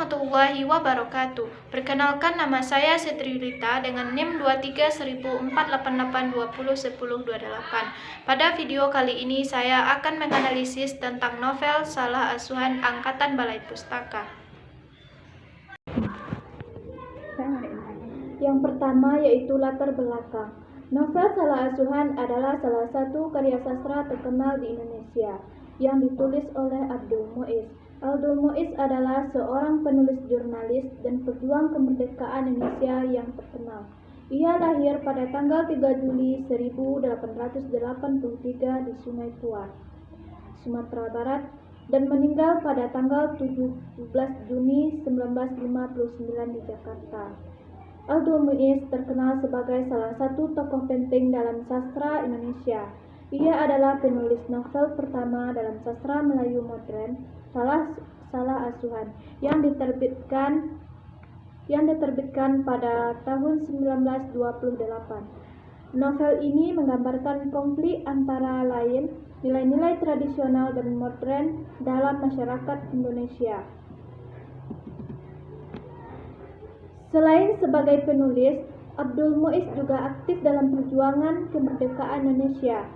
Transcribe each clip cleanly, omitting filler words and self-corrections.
warahmatullahi wabarakatuh. Perkenalkan, nama saya Sitri Rita dengan NIM 23.488201028. Pada video kali ini saya akan menganalisis tentang novel Salah Asuhan Angkatan Balai Pustaka. Yang pertama yaitu latar belakang. Novel Salah Asuhan adalah salah satu karya sastra terkenal di Indonesia yang ditulis oleh Abdul Muiz. Abdul Muiz adalah seorang penulis jurnalis dan pejuang kemerdekaan Indonesia yang terkenal. Ia lahir pada tanggal 3 Juli 1883 di Sungai Puar, Sumatera Barat, dan meninggal pada tanggal 17 Juni 1959 di Jakarta. Abdul Muiz terkenal sebagai salah satu tokoh penting dalam sastra Indonesia. Ia adalah penulis novel pertama dalam sastra Melayu modern, Salah Asuhan, yang diterbitkan pada tahun 1928. Novel ini menggambarkan konflik antara lain nilai-nilai tradisional dan modern dalam masyarakat Indonesia. Selain sebagai penulis, Abdul Muiz juga aktif dalam perjuangan kemerdekaan Indonesia.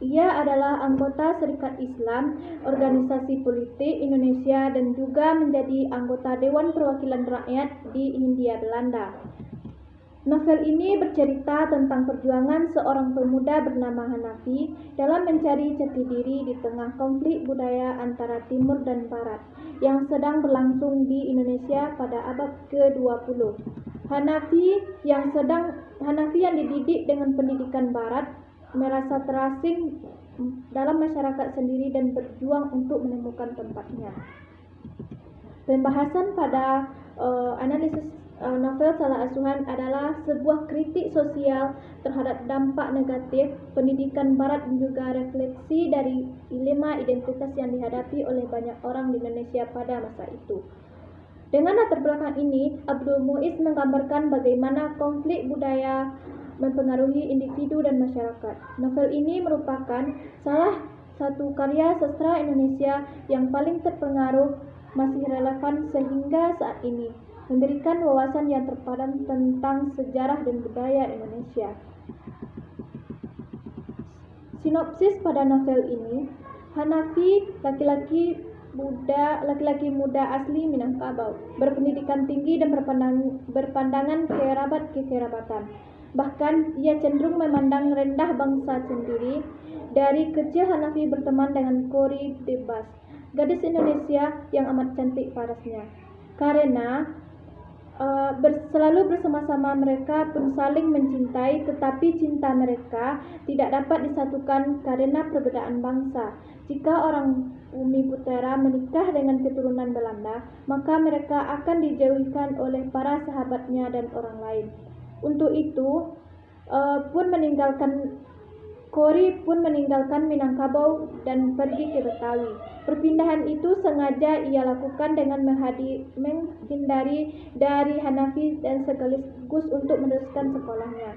Ia adalah anggota Serikat Islam, organisasi politik Indonesia, dan juga menjadi anggota Dewan Perwakilan Rakyat di Hindia Belanda. Novel ini bercerita tentang perjuangan seorang pemuda bernama Hanafi dalam mencari jati diri di tengah konflik budaya antara Timur dan Barat yang sedang berlangsung di Indonesia pada abad ke-20. Hanafi yang dididik dengan pendidikan Barat merasa terasing dalam masyarakat sendiri dan berjuang untuk menemukan tempatnya. Pembahasan pada analisis novel Salah Asuhan adalah sebuah kritik sosial terhadap dampak negatif pendidikan Barat dan juga refleksi dari dilema identitas yang dihadapi oleh banyak orang di Indonesia pada masa itu. Dengan latar belakang ini, Abdul Muiz menggambarkan bagaimana konflik budaya mempengaruhi individu dan masyarakat. Novel ini merupakan salah satu karya sastra Indonesia yang paling terpengaruh, masih relevan sehingga saat ini, memberikan wawasan yang terpadu tentang sejarah dan budaya Indonesia. Sinopsis pada novel ini, Hanafi, laki-laki muda asli Minangkabau, berpendidikan tinggi dan berpandangan kekerabatan. Bahkan ia cenderung memandang rendah bangsa sendiri. Dari kecil Hanafi berteman dengan Kori Debas, gadis Indonesia yang amat cantik parasnya. Karena selalu bersama-sama, mereka pun saling mencintai, tetapi cinta mereka tidak dapat disatukan karena perbedaan bangsa. Jika orang Bumi Putera menikah dengan keturunan Belanda, maka mereka akan dijauhkan oleh para sahabatnya dan orang lain. Untuk itu, Kori pun meninggalkan Minangkabau dan pergi ke Betawi. Perpindahan itu sengaja ia lakukan dengan menghindari dari Hanafi dan sekaligus untuk meneruskan sekolahnya.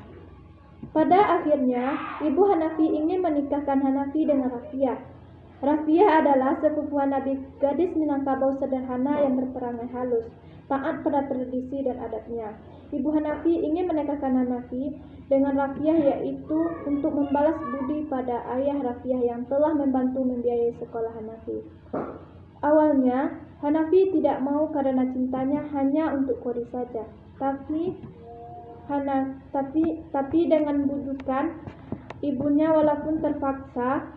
Pada akhirnya, ibu Hanafi ingin menikahkan Hanafi dengan Rafiah. Rafiah adalah sepupu Hanafi, gadis Minangkabau sederhana yang berperangai halus, taat pada tradisi dan adatnya. Ibu Hanafi ingin menikahkan Hanafi dengan Rafiah, yaitu untuk membalas budi pada ayah Rafiah yang telah membantu membiayai sekolah Hanafi. Awalnya, Hanafi tidak mau karena cintanya hanya untuk Kori saja. Tapi dengan bujukan ibunya, walaupun terpaksa,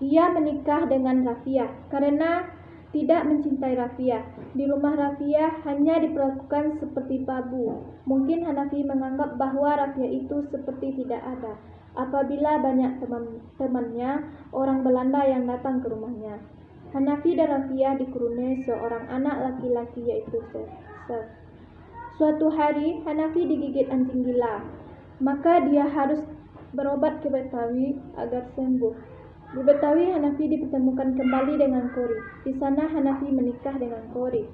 ia menikah dengan Rafiah karena tidak mencintai Rafiah. Di rumah Rafiah hanya diperlakukan seperti babu. Mungkin Hanafi menganggap bahwa Rafiah itu seperti tidak ada apabila banyak teman-temannya orang Belanda yang datang ke rumahnya. Hanafi dan Rafiah dikuruni seorang anak laki-laki, yaitu Sef. Suatu hari Hanafi digigit anjing gila, maka dia harus berobat ke Betawi agar sembuh. Di Betawi, Hanafi dipertemukan kembali dengan Kori. Di sana Hanafi menikah dengan Kori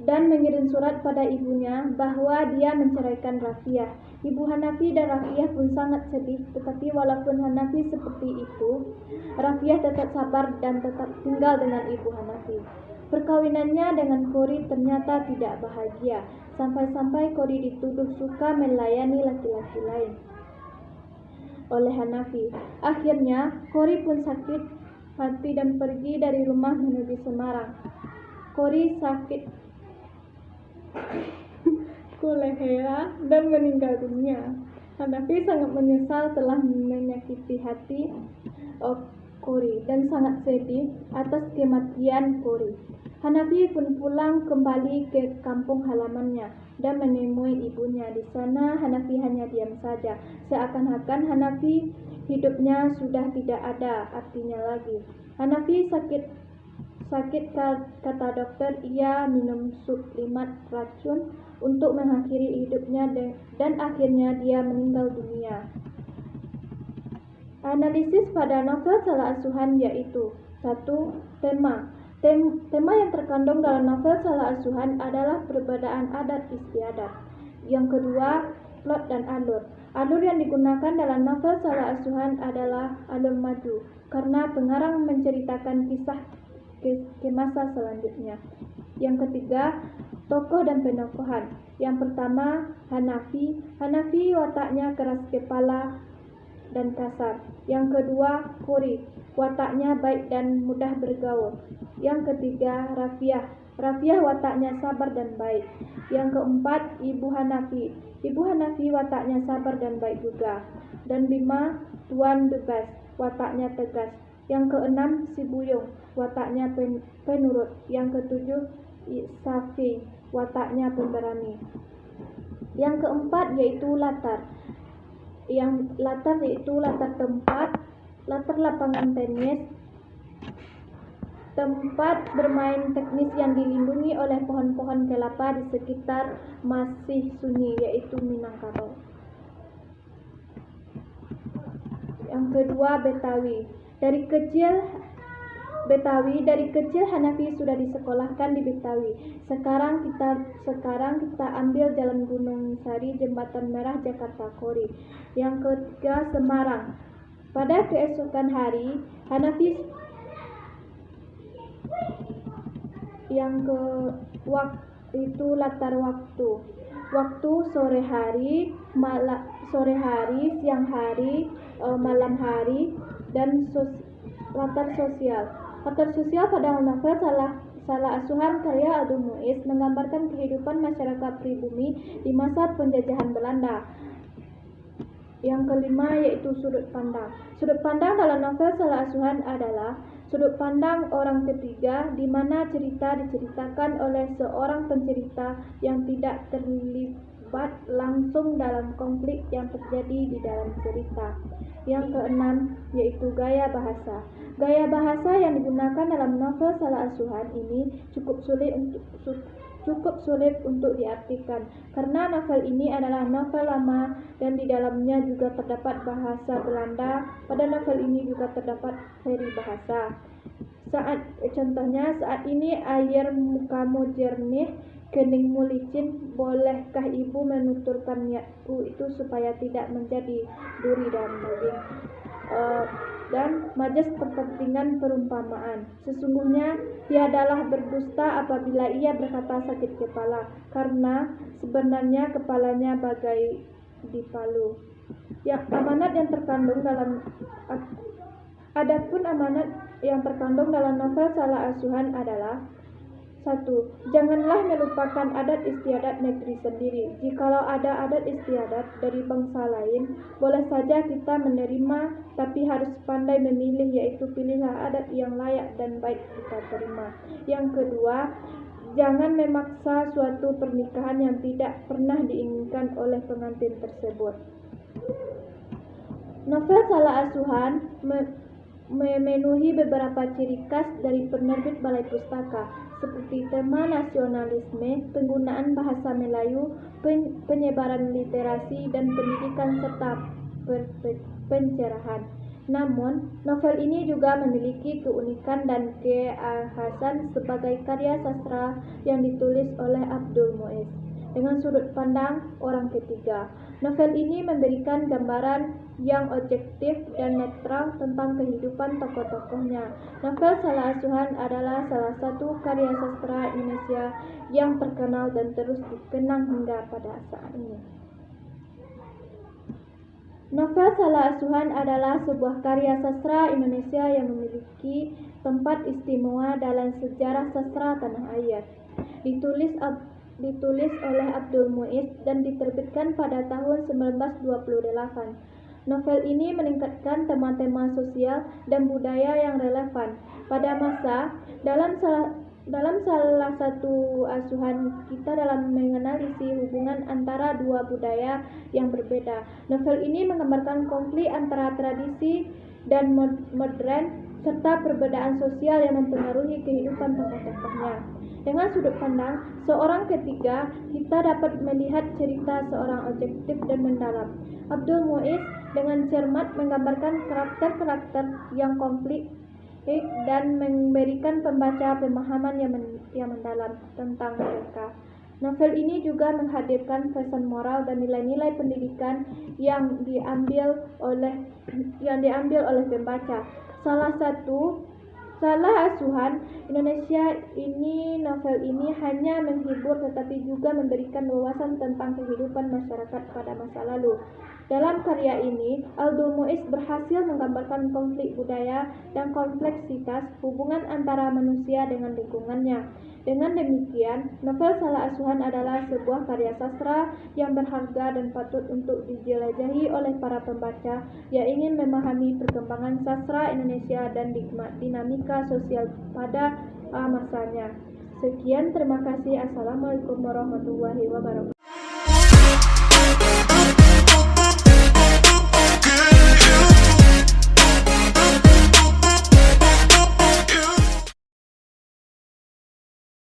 dan mengirim surat pada ibunya bahwa dia menceraikan Rafiah. Ibu Hanafi dan Rafiah pun sangat sedih, tetapi walaupun Hanafi seperti itu, Rafiah tetap sabar dan tetap tinggal dengan Ibu Hanafi. Perkawinannya dengan Qori ternyata tidak bahagia, sampai-sampai Qori dituduh suka melayani laki-laki lain oleh Hanafi. Akhirnya, Qori pun sakit hati dan pergi dari rumah menuju Semarang. Qori sakit kolera dan meninggal dunia. Hanafi sangat menyesal telah menyakiti hati Qori dan sangat sedih atas kematian Qori. Hanafi pun pulang kembali ke kampung halamannya dan menemui ibunya. Di sana Hanafi hanya diam saja, seakan-akan Hanafi hidupnya sudah tidak ada artinya lagi. Hanafi sakit kata dokter. Ia minum suplimat racun untuk mengakhiri hidupnya dan akhirnya dia meninggal dunia. Analisis pada novel Salah Asuhan yaitu 1. Tema yang terkandung dalam novel Salah Asuhan adalah perbedaan adat istiadat. Yang kedua, plot dan alur. Alur yang digunakan dalam novel Salah Asuhan adalah alur maju, karena pengarang menceritakan kisah ke masa selanjutnya. Yang ketiga, tokoh dan penokohan. Yang pertama, Hanafi. Hanafi wataknya keras kepala dan kasar. Yang kedua, Qori. Wataknya baik dan mudah bergaul. Yang ketiga, Rafiah. Rafiah wataknya sabar dan baik. Yang keempat, Ibu Hanafi. Ibu Hanafi wataknya sabar dan baik juga. Dan 5, Tuan Dubas. Wataknya tegas. Yang keenam, Si Buyung, wataknya penurut. Yang ketujuh, Safi, wataknya pemberani. Yang keempat yaitu latar. Yang latar yaitu latar tempat, latar lapangan tenis, tempat bermain teknis yang dilindungi oleh pohon-pohon kelapa di sekitar masih sunyi yaitu Minangkabau. Yang kedua, Betawi. Dari kecil Hanafi sudah disekolahkan di Betawi. Sekarang kita ambil Jalan Gunung Sari, Jembatan Merah, Jakarta Qori. Yang ketiga, Semarang. Pada keesokan hari, Hanafi itu latar waktu. Waktu sore hari, siang hari, malam hari, dan latar sosial. Latar sosial pada novel Salah Asuhan karya Abdul Muiz menggambarkan kehidupan masyarakat pribumi di masa penjajahan Belanda. Yang kelima yaitu sudut pandang. Sudut pandang dalam novel Salah Asuhan adalah sudut pandang orang ketiga, di mana cerita diceritakan oleh seorang pencerita yang tidak terlibat langsung dalam konflik yang terjadi di dalam cerita. Yang keenam yaitu gaya bahasa. Gaya bahasa yang digunakan dalam novel Salah Asuhan ini cukup sulit untuk diartikan, karena novel ini adalah novel lama dan di dalamnya juga terdapat bahasa Belanda. Pada novel ini juga terdapat seri bahasa. Contohnya, saat ini air mukamu jernih, keningmu licin, bolehkah ibu menuturkan niatku itu supaya tidak menjadi duri dan daging. Dan majas kepentingan perumpamaan. Sesungguhnya tiadalah berdusta apabila ia berkata sakit kepala, karena sebenarnya kepalanya bagai dipalu. Amanat yang terkandung dalam novel Salah Asuhan adalah 1. Janganlah melupakan adat istiadat negeri sendiri. Jikalau ada adat istiadat dari bangsa lain, boleh saja kita menerima, tapi harus pandai memilih, yaitu pilihlah adat yang layak dan baik kita terima. Yang kedua, jangan memaksa suatu pernikahan yang tidak pernah diinginkan oleh pengantin tersebut. Novel Salah Asuhan memenuhi beberapa ciri khas dari penerbit Balai Pustaka, seperti tema nasionalisme, penggunaan bahasa Melayu, penyebaran literasi, dan pendidikan serta pencerahan. Namun, novel ini juga memiliki keunikan dan kekhasan sebagai karya sastra yang ditulis oleh Abdul Muiz. dengan sudut pandang orang ketiga. Novel ini memberikan gambaran yang objektif dan netral tentang kehidupan tokoh-tokohnya. Novel Salah Asuhan adalah salah satu karya sastra Indonesia yang terkenal dan terus dikenang hingga pada saat ini. Novel Salah Asuhan adalah sebuah karya sastra Indonesia yang memiliki tempat istimewa dalam sejarah sastra tanah air. Ditulis oleh Abdul Muiz dan diterbitkan pada tahun 1928. Novel ini meningkatkan tema-tema sosial dan budaya yang relevan pada masa. Dalam salah satu asuhan kita dalam menganalisis hubungan antara dua budaya yang berbeda. Novel ini menggambarkan konflik antara tradisi dan modern serta perbedaan sosial yang mempengaruhi kehidupan tokoh-tokohnya. Dengan sudut pandang seorang ketiga, kita dapat melihat cerita seorang objektif dan mendalam. Abdul Muiz dengan cermat menggambarkan karakter-karakter yang konflik dan memberikan pembaca pemahaman yang mendalam tentang mereka. Novel ini juga menghadirkan pesan moral dan nilai-nilai pendidikan yang diambil oleh pembaca. Salah Asuhan Indonesia ini, novel ini hanya menghibur tetapi juga memberikan wawasan tentang kehidupan masyarakat pada masa lalu. Dalam karya ini, Abdul Muiz berhasil menggambarkan konflik budaya dan kompleksitas hubungan antara manusia dengan lingkungannya. Dengan demikian, novel Salah Asuhan adalah sebuah karya sastra yang berharga dan patut untuk dijelajahi oleh para pembaca yang ingin memahami perkembangan sastra Indonesia dan dinamika sosial pada masanya. Sekian, terima kasih. Assalamualaikum warahmatullahi wabarakatuh.